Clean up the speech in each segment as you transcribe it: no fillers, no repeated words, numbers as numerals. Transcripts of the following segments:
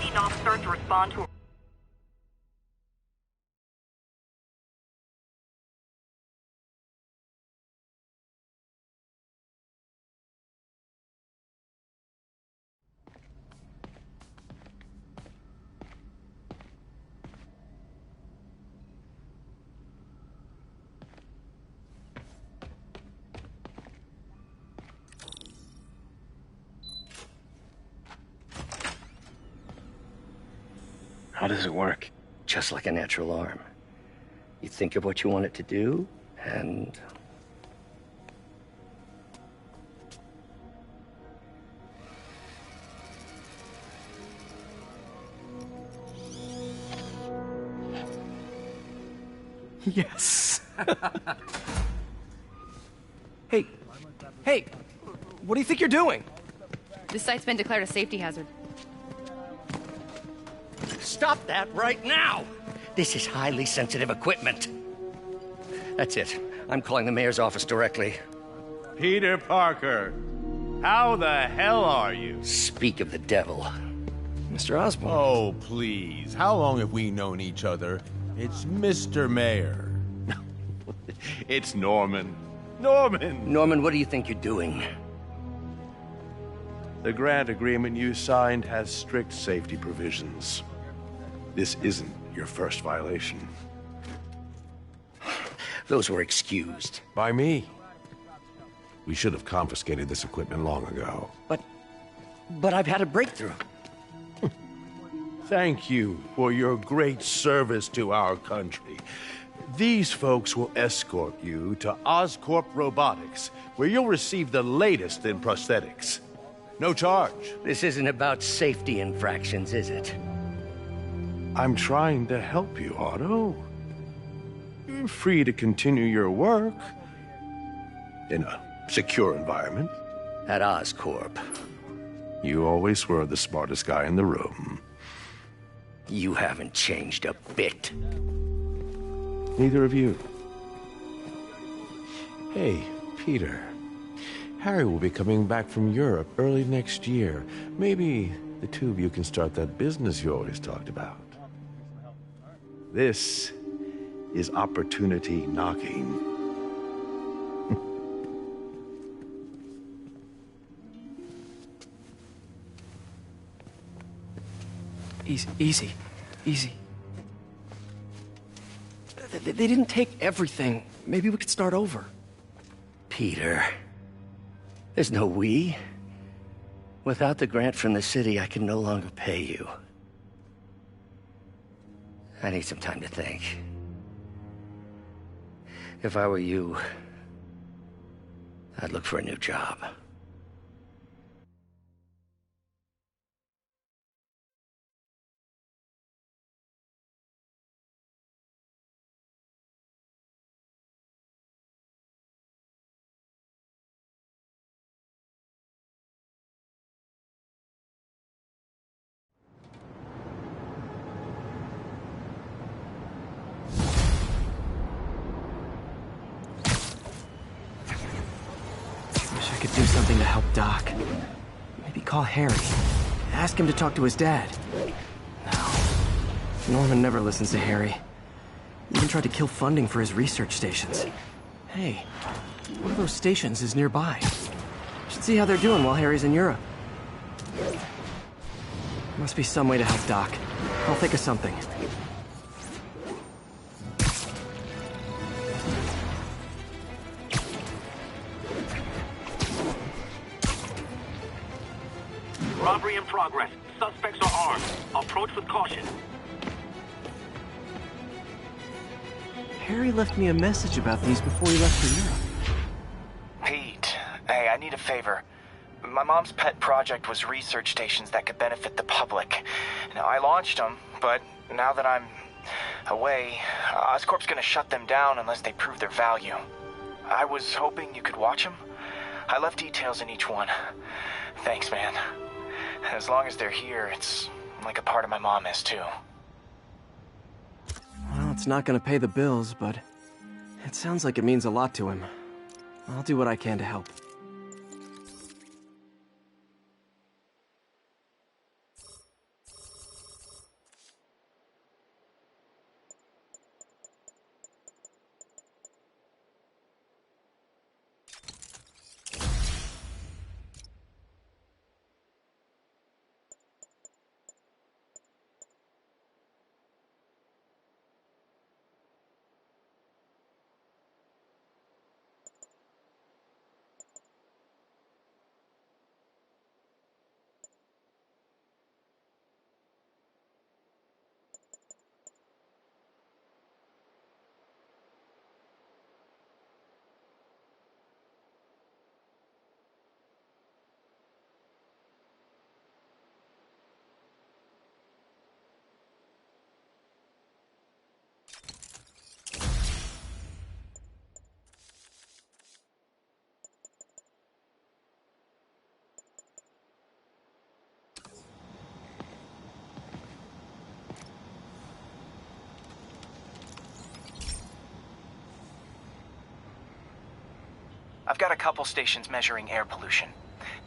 Need an officer to respond to... How does it work? Just like a natural arm. You think of what you want it to do, and... Yes. Hey, what do you think you're doing? This site's been declared a safety hazard. Stop that right now! This is highly sensitive equipment. That's it. I'm calling the mayor's office directly. Peter Parker, how the hell are you? Speak of the devil. Mr. Osborn. Oh, please. How long have we known each other? It's Mr. Mayor. It's Norman. Norman, what do you think you're doing? The grant agreement you signed has strict safety provisions. This isn't your first violation. Those were excused. By me. We should have confiscated this equipment long ago. But I've had a breakthrough. Thank you for your great service to our country. These folks will escort you to Oscorp Robotics, where you'll receive the latest in prosthetics. No charge. This isn't about safety infractions, is it? I'm trying to help you, Otto. You're free to continue your work in a secure environment. At Oscorp. You always were the smartest guy in the room. You haven't changed a bit. Neither of you. Hey, Peter. Harry will be coming back from Europe early next year. Maybe the two of you can start that business you always talked about. This is opportunity knocking. Easy. They didn't take everything. Maybe we could start over. Peter, there's no we. Without the grant from the city, I can no longer pay you. I need some time to think. If I were you, I'd look for a new job. I could do something to help Doc. Maybe call Harry. Ask him to talk to his dad. No. Norman never listens to Harry. Even tried to kill funding for his research stations. Hey, one of those stations is nearby. Should see how they're doing while Harry's in Europe. Must be some way to help Doc. I'll think of something. Robbery in progress. Suspects are armed. Approach with caution. Harry left me a message about these before he left for Europe. Pete, hey, I need a favor. My mom's pet project was research stations that could benefit the public. Now, I launched them, but now that I'm away, Oscorp's gonna shut them down unless they prove their value. I was hoping you could watch them. I left details in each one. Thanks, man. As long as they're here, it's like a part of my mom is, too. Well, it's not gonna pay the bills, but it sounds like it means a lot to him. I'll do what I can to help. I've got a couple stations measuring air pollution.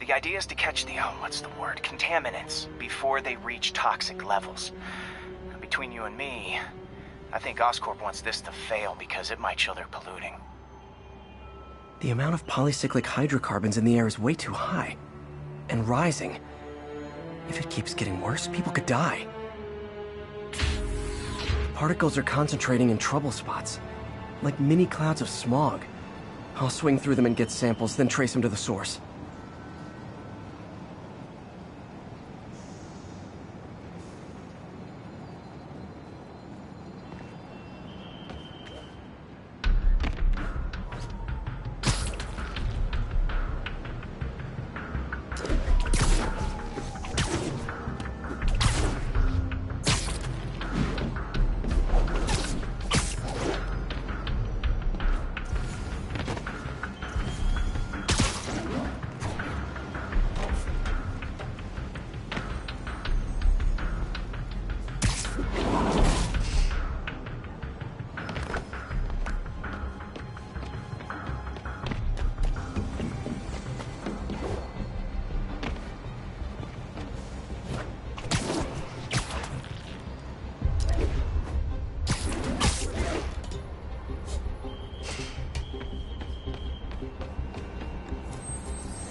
The idea is to catch the, contaminants before they reach toxic levels. Between you and me, I think Oscorp wants this to fail because it might show they're polluting. The amount of polycyclic hydrocarbons in the air is way too high. And rising. If it keeps getting worse, people could die. Particles are concentrating in trouble spots, like mini clouds of smog. I'll swing through them and get samples, then trace them to the source.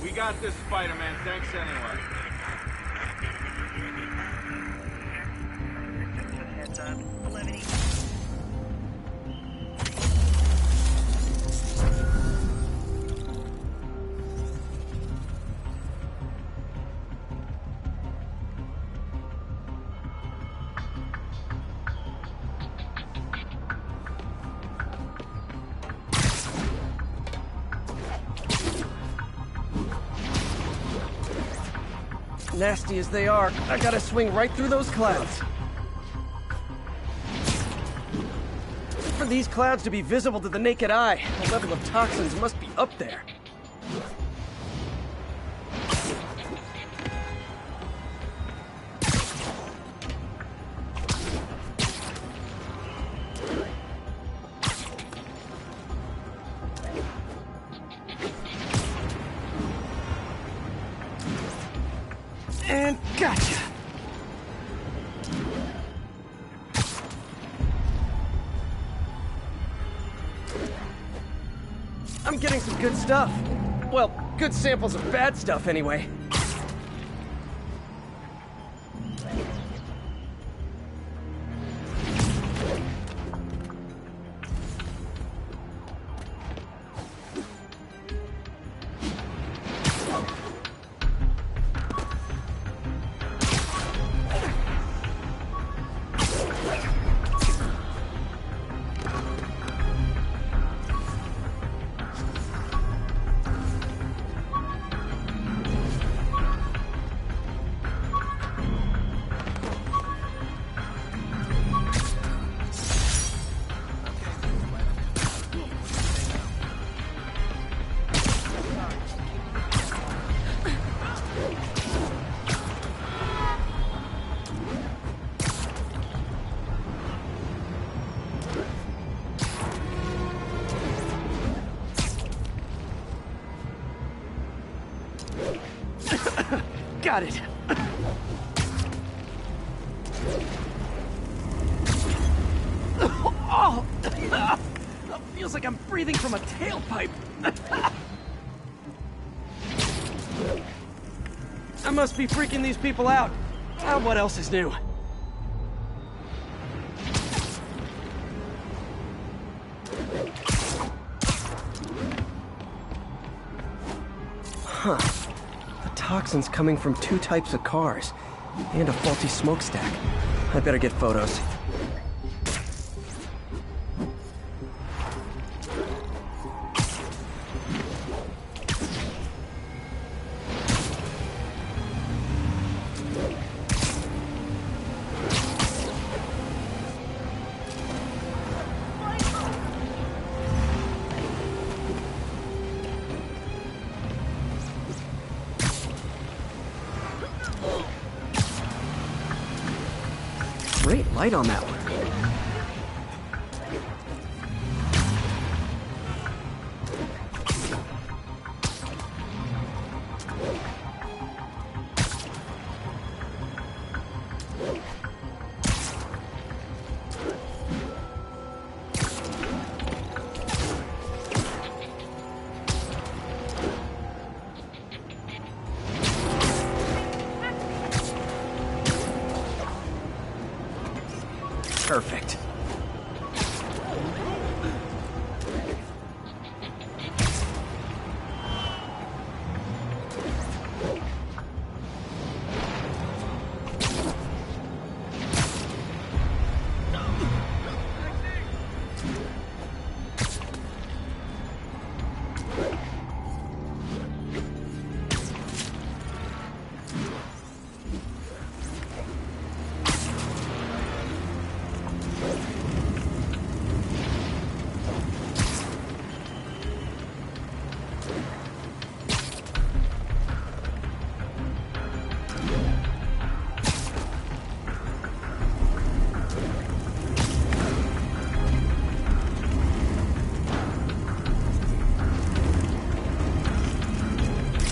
We got this, Spider-Man. Thanks anyway. Heads up. 11 Nasty as they are, I gotta swing right through those clouds. For these clouds to be visible to the naked eye, the level of toxins must be up there. And gotcha! I'm getting some good stuff. Well, good samples of bad stuff anyway. Got it. Oh! Feels like I'm breathing from a tailpipe. I must be freaking these people out. What else is new? Huh. The toxin's coming from 2 types of cars, and a faulty smokestack. I better get photos. Great light on that one. Perfect.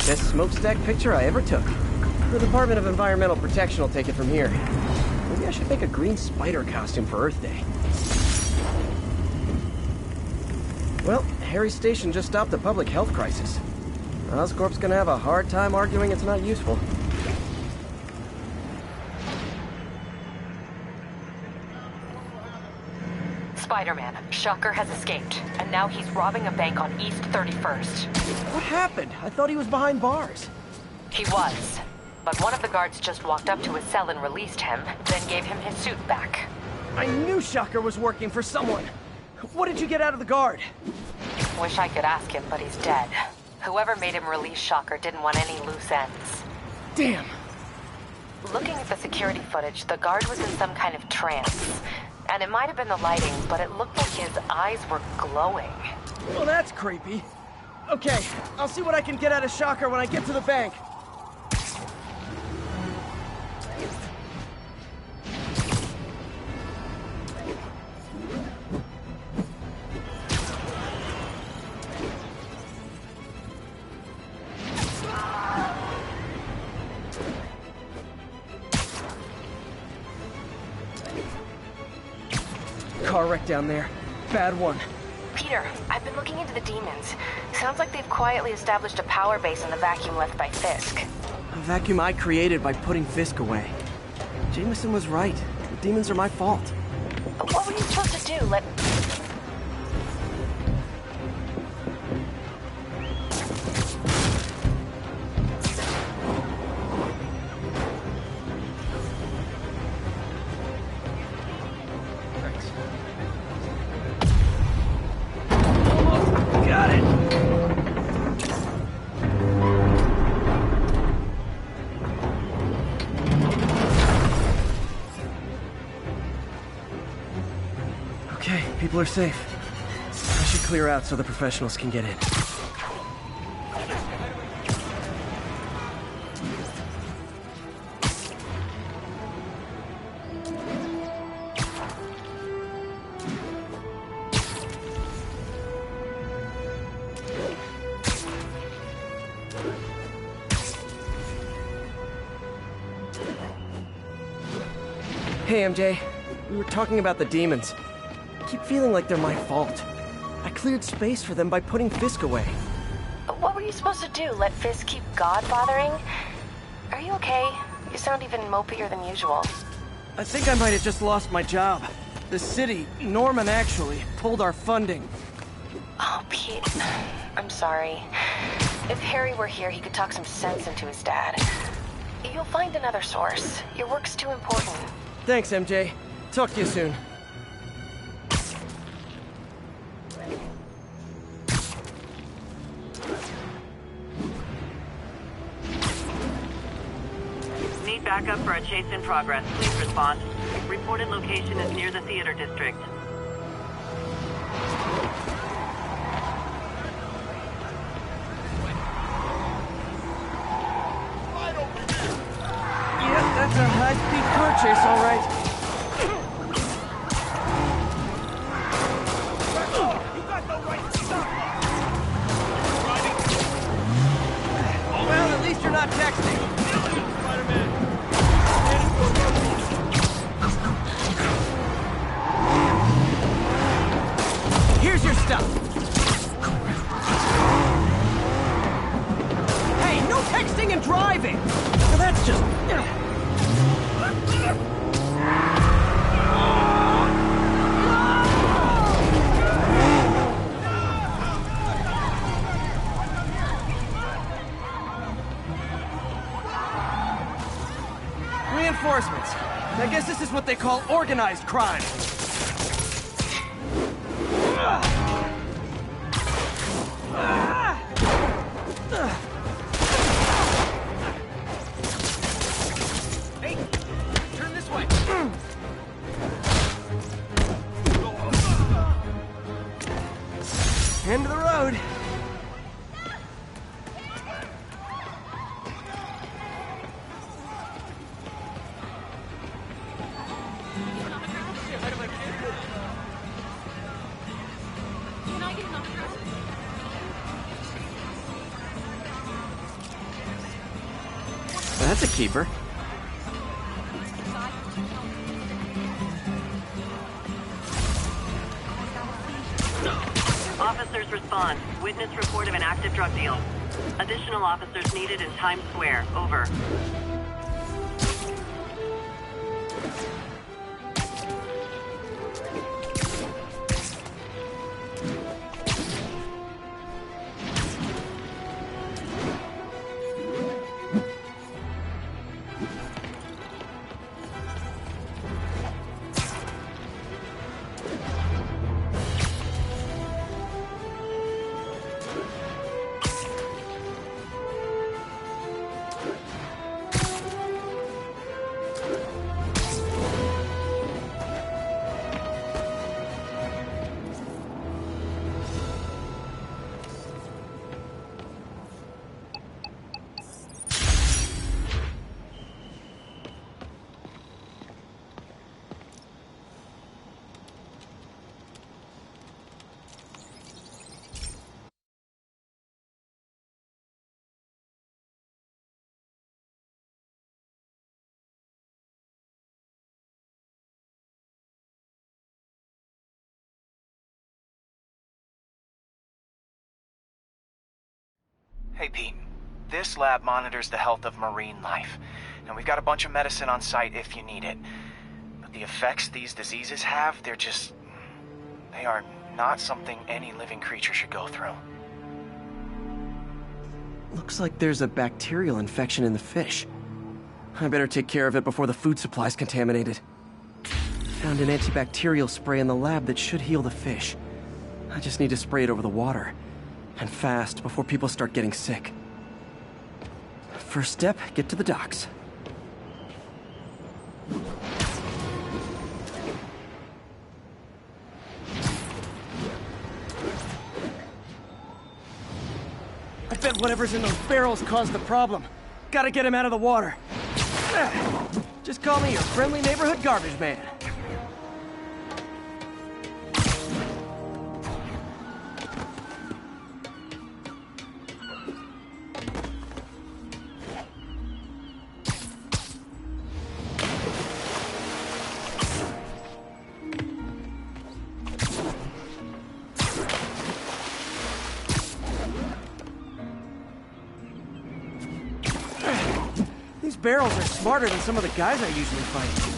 Best smokestack picture I ever took. The Department of Environmental Protection will take it from here. Maybe I should make a green spider costume for Earth Day. Well, Harry's station just stopped a public health crisis. Oscorp's gonna have a hard time arguing it's not useful. Spider-Man, Shocker has escaped, and now he's robbing a bank on East 31st. What happened? I thought he was behind bars. He was, but one of the guards just walked up to his cell and released him, then gave him his suit back. I knew Shocker was working for someone. What did you get out of the guard? Wish I could ask him, but he's dead. Whoever made him release Shocker didn't want any loose ends. Damn. Looking at the security footage, the guard was in some kind of trance. And it might have been the lighting, but it looked like his eyes were glowing. Well, that's creepy. Okay, I'll see what I can get out of Shocker when I get to the bank. Car wreck down there. Bad one. Peter, I've been looking into the demons. Sounds like they've quietly established a power base in the vacuum left by Fisk. A vacuum I created by putting Fisk away. Jameson was right. The demons are my fault. What were you supposed to do? Got it! Okay, people are safe. I should clear out so the professionals can get in. Hey, MJ. We were talking about the demons. I keep feeling like they're my fault. I cleared space for them by putting Fisk away. What were you supposed to do? Let Fisk keep God bothering? Are you okay? You sound even mopier than usual. I think I might have just lost my job. The city, Norman actually, pulled our funding. Oh, Pete. I'm sorry. If Harry were here, he could talk some sense into his dad. You'll find another source. Your work's too important. Thanks, MJ. Talk to you soon. Need backup for a chase in progress. Please respond. Reported location is near the theater district. Yep, that's a high-speed car chase, all right. Well, at least you're not texting. Here's your stuff. Hey, no texting and driving. Now that's just... Reinforcements. I guess this is what they call organized crime. Hey, turn this way. End of the road. That's a keeper. Officers respond. Witness report of an active drug deal. Additional officers needed in Times Square. Over. Hey, Pete. This lab monitors the health of marine life. And we've got a bunch of medicine on site if you need it. But the effects these diseases have, they are not something any living creature should go through. Looks like there's a bacterial infection in the fish. I better take care of it before the food supply's contaminated. Found an antibacterial spray in the lab that should heal the fish. I just need to spray it over the water. And fast, before people start getting sick. First step, get to the docks. I bet whatever's in those barrels caused the problem. Gotta get him out of the water. Just call me your friendly neighborhood garbage man. barrels are smarter than some of the guys I usually fight.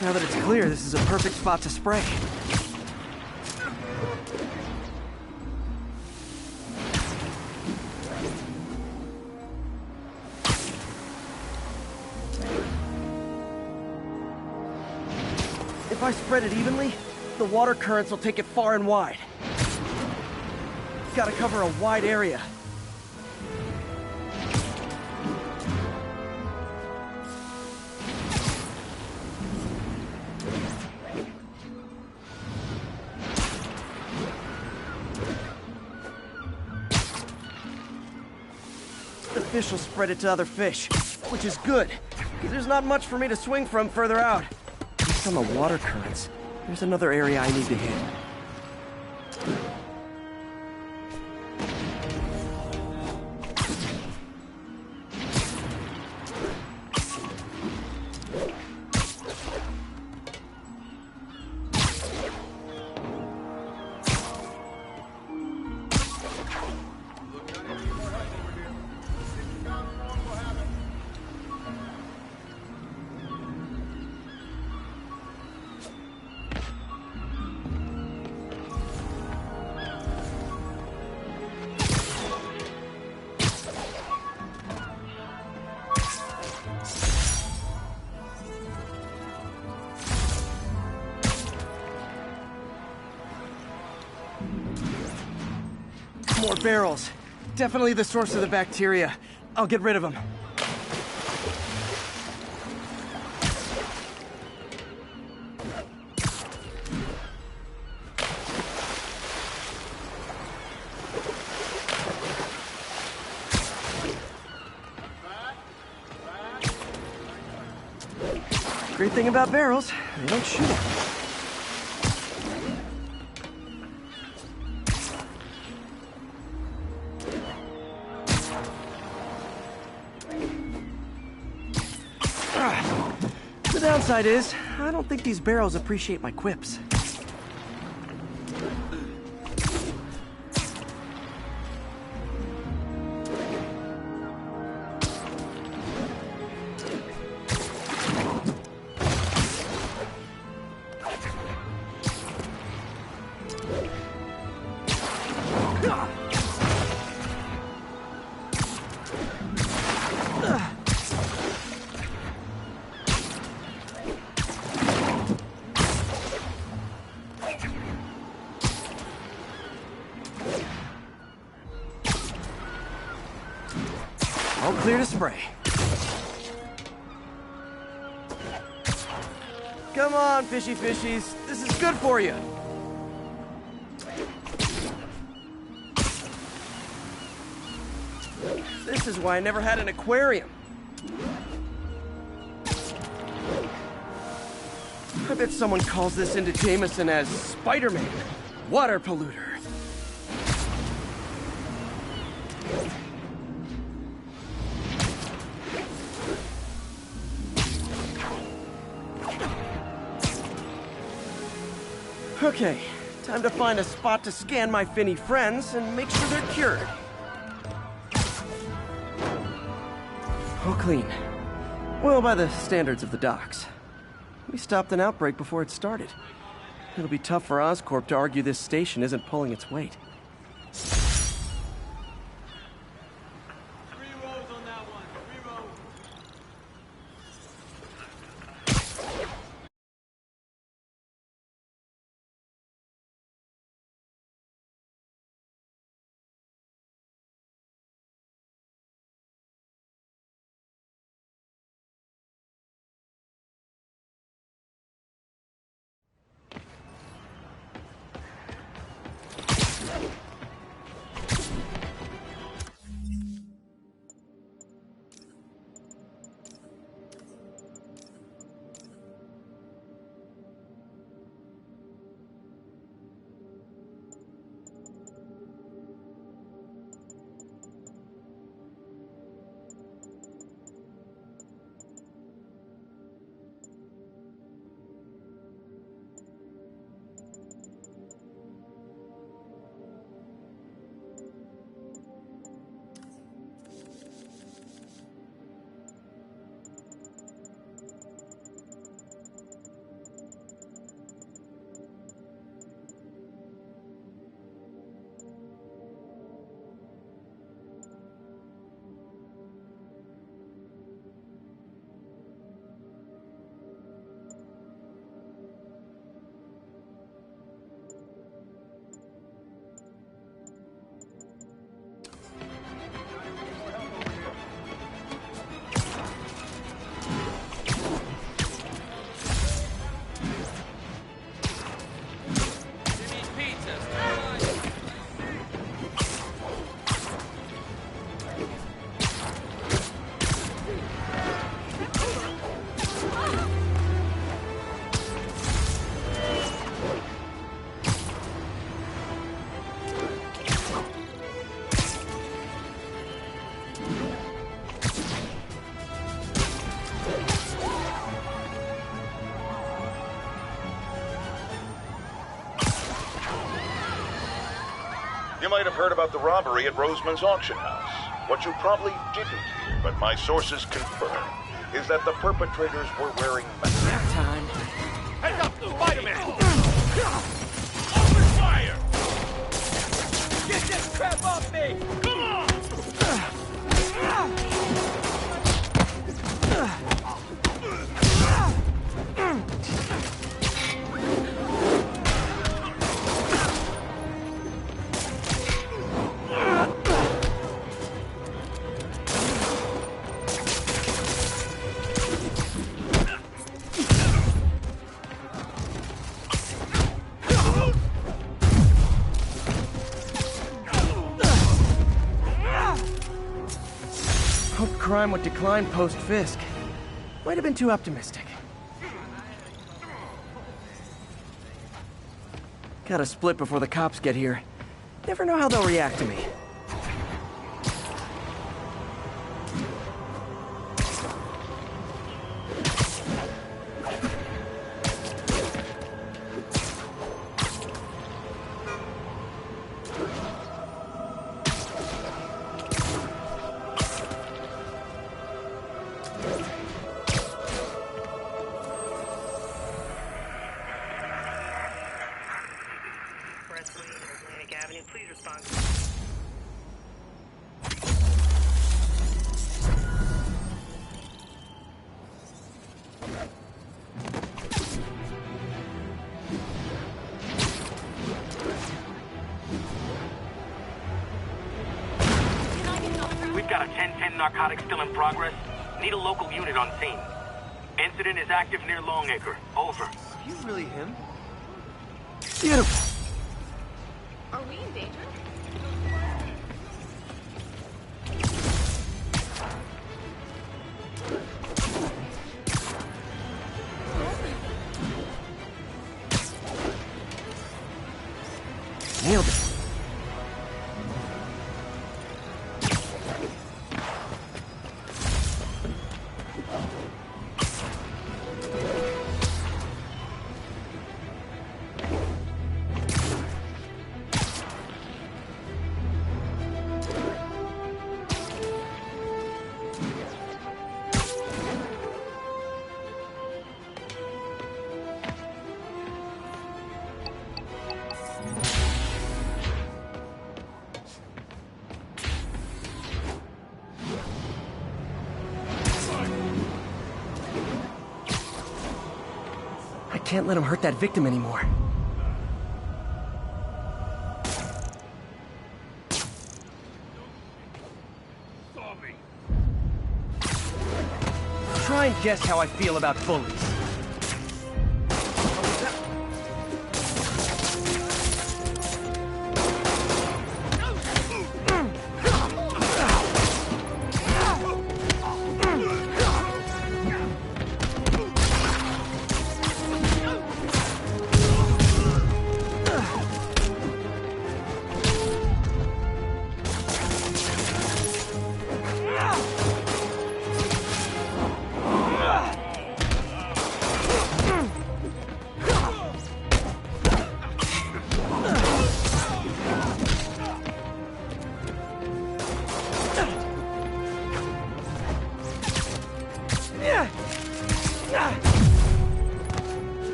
Now that it's clear, this is a perfect spot to spray. If I spread it evenly, the water currents will take it far and wide. Gotta cover a wide area. The fish will spread it to other fish, which is good, because there's not much for me to swing from further out. Based on the water currents, there's another area I need to hit. More barrels. Definitely the source of the bacteria. I'll get rid of them. Great thing about barrels, they don't shoot. The downside is, I don't think these barrels appreciate my quips. All clear to spray. Come on, fishy fishies. This is good for you. This is why I never had an aquarium. I bet someone calls this into Jameson as Spider-Man, water polluter. Okay, time to find a spot to scan my finny friends and make sure they're cured. All clean. Well, by the standards of the docks. We stopped an outbreak before it started. It'll be tough for Oscorp to argue this station isn't pulling its weight. You might have heard about the robbery at Roseman's auction house. What you probably didn't hear, but my sources confirm, is that the perpetrators were wearing masks. Nap time. Heads up, Spider-Man! Open fire! Get this crap off me! Come on! Hoped crime would decline post-Fisk. Might have been too optimistic. Gotta split before the cops get here. Never know how they'll react to me. Please respond. We've got a 10-10 narcotics still in progress. Need a local unit on scene. Incident is active near Longacre. Over. Are you really him? Beautiful. Are we in danger? Nailed it. I can't let him hurt that victim anymore. Try and guess how I feel about bullies.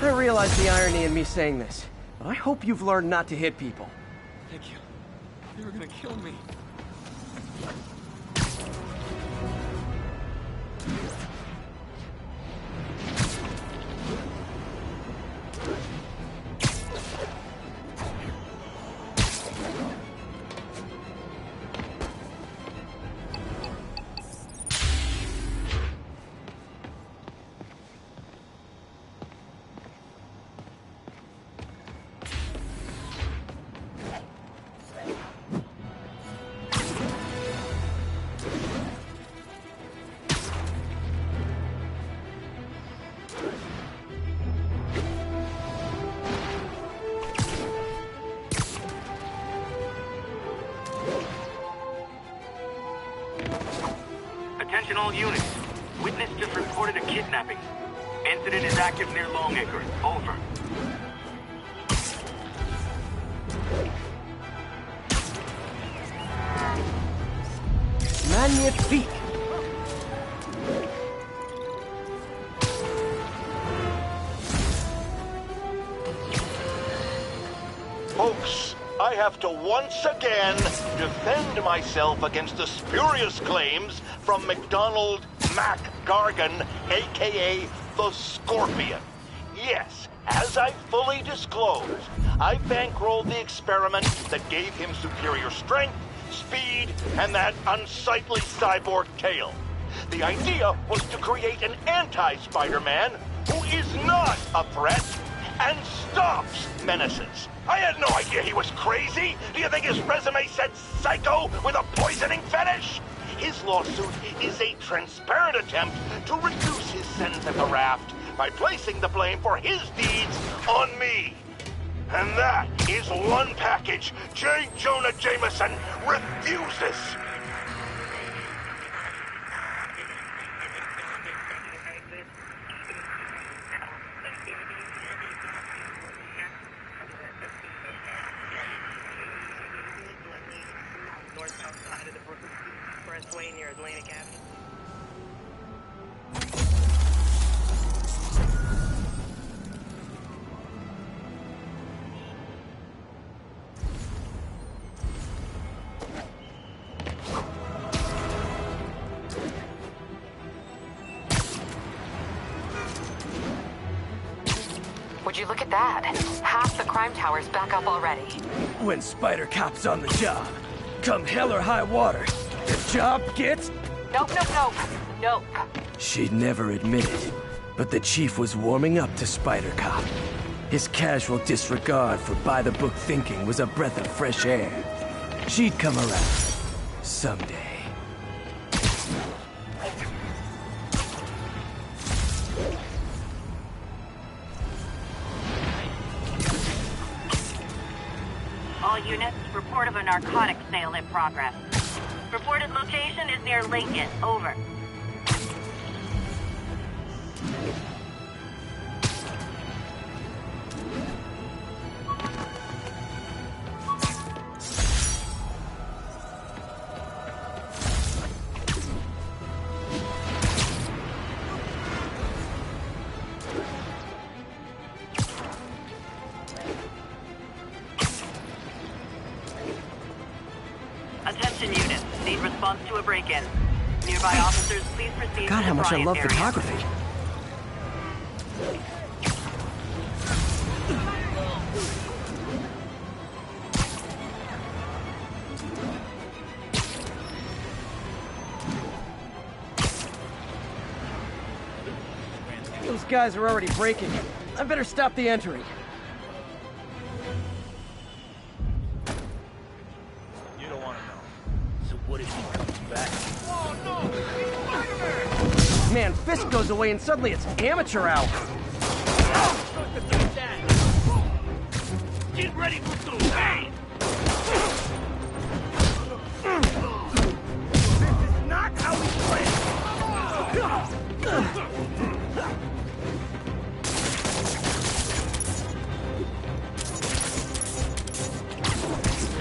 I realize the irony in me saying this, but I hope you've learned not to hit people. Thank you. They were gonna kill me. Attention all units. Witness just reported a kidnapping. Incident is active near Longacre. Over. Magnifique! Folks, I have to once again defend myself against the spurious claims from McDonald Mac Gargan, aka the Scorpion. Yes, as I fully disclosed, I bankrolled the experiment that gave him superior strength, speed, and that unsightly cyborg tail. The idea was to create an anti-Spider-Man who is not a threat and stops menaces. I had no idea he was crazy. Do you think his resume said psycho with a poisoning fetish? His lawsuit is a transparent attempt to reduce his sentence at the raft by placing the blame for his deeds on me. And that is one package J. Jonah Jameson refuses. North-south side of the Brooklyn Expressway near Atlantic Avenue. Would you look at that? Half the crime tower's back up already. When Spider Cop's on the job, come hell or high water, the job gets... Nope, nope, nope. Nope. She'd never admit it, but the chief was warming up to Spider Cop. His casual disregard for by-the-book thinking was a breath of fresh air. She'd come around. Someday. All units, report of a narcotics sale in progress. Reported location is near Lincoln. Over. Attention units, need response to a break-in. Nearby officers, please proceed God, to how the much I Bryant love area. photography. Those guys are already breaking. I better stop the entry. You don't want to know. So what if he comes back? Oh no! Man, Fisk goes away and suddenly it's amateur hour. Get ready for some pain! This is not how we play!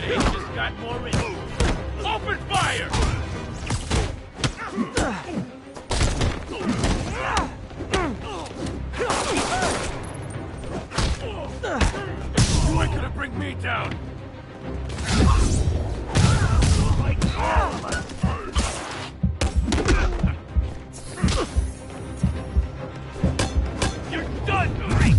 They just got more in. Open fire! You ain't gonna bring me down! You're done, Mike!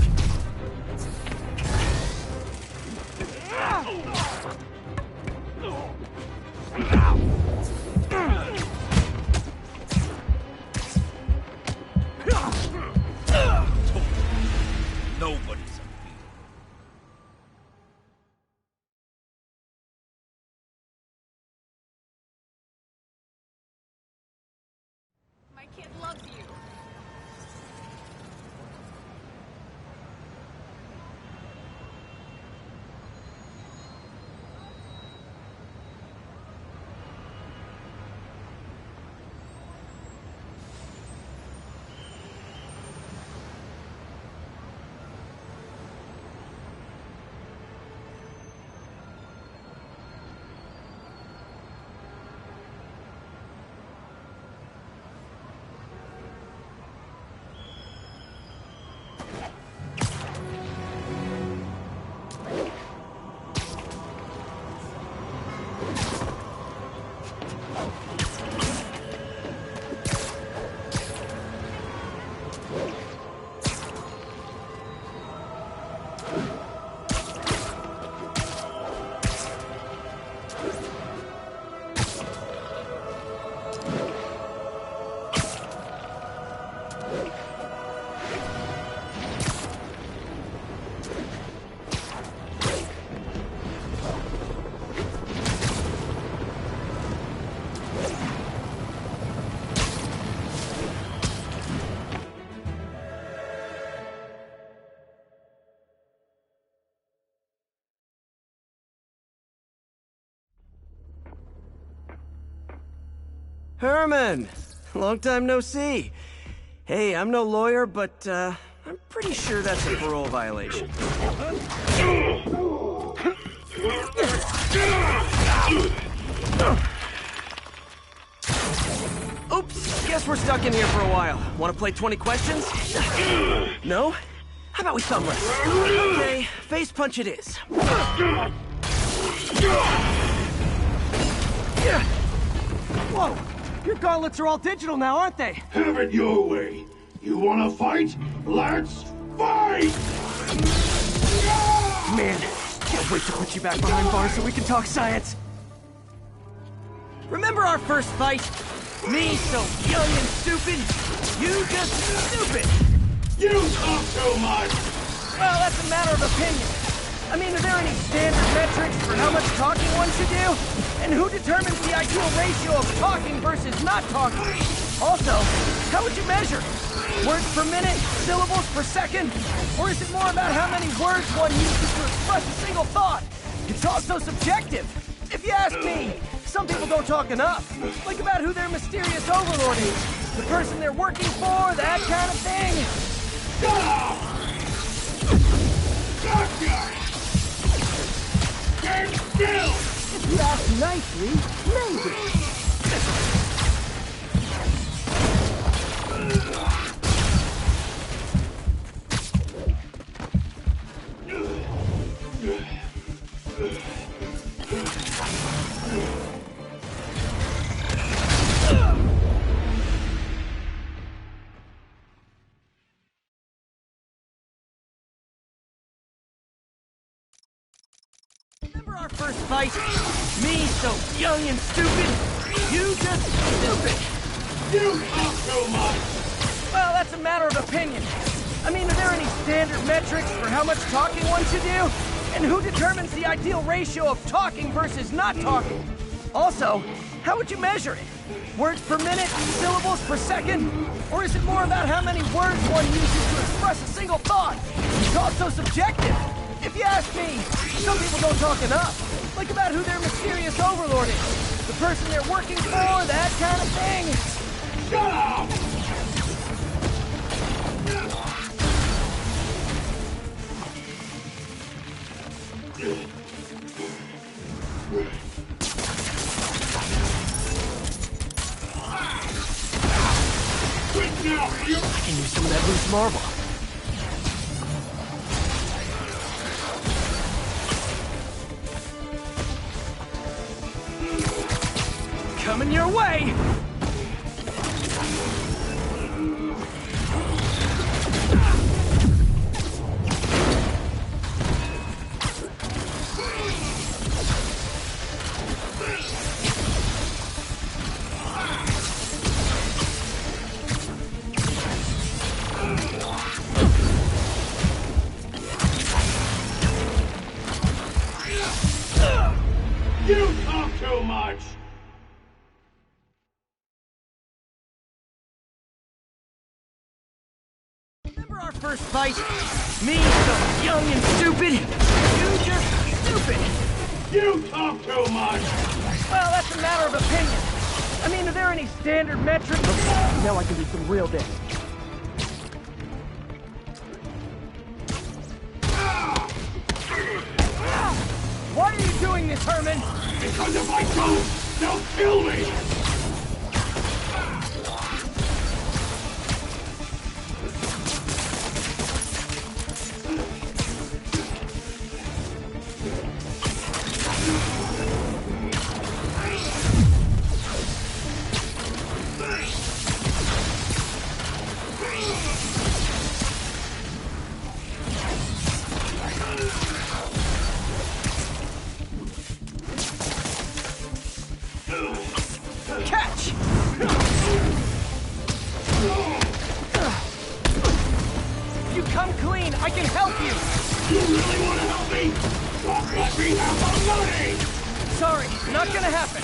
Nobody's My kid loves you. Herman! Long time no see. Hey, I'm no lawyer, but, I'm pretty sure that's a parole violation. Oops, guess we're stuck in here for a while. Want to play 20 questions? No? How about we thumb wrestle? Okay, face punch it is. Whoa! Your gauntlets are all digital now, aren't they? Have it your way. You wanna fight? Let's fight! Man, can't wait to put you back behind bars so we can talk science. Remember our first fight? Me so young and stupid, you just stupid. You talk too much! Well, that's a matter of opinion. I mean, are there any standard metrics for how much talking one should do? And who determines the ideal ratio of talking versus not talking? Also, how would you measure it? Words per minute? Syllables per second? Or is it more about how many words one uses to express a single thought? It's also subjective. If you ask me, some people don't talk enough. Like about who their mysterious overlord is. The person they're working for, that kind of thing. Gotcha! Stand still! If you ask nicely, maybe. Remember our first fight? Me so young and stupid, you just stupid. You talk too much! Well, that's a matter of opinion. I mean, are there any standard metrics for how much talking one should do? And who determines the ideal ratio of talking versus not talking? Also, how would you measure it? Words per minute? Syllables per second? Or is it more about how many words one uses to express a single thought? It's also subjective. If you ask me, some people don't talk enough. Like about who their mysterious overlord is. The person they're working for, that kind of thing. Shut up! Quick now! I can use some of that loose marble. Coming your way! You talk too much! Remember our first fight? Me, so young and stupid. You just stupid. You talk too much! Well, that's a matter of opinion. I mean, are there any standard metrics? Now I can do some real damage. Why are you doing this, Herman? Because if I don't, they'll kill me! Catch! If you come clean, I can help you! You really want to help me? Don't let me have the money! Sorry, not gonna happen.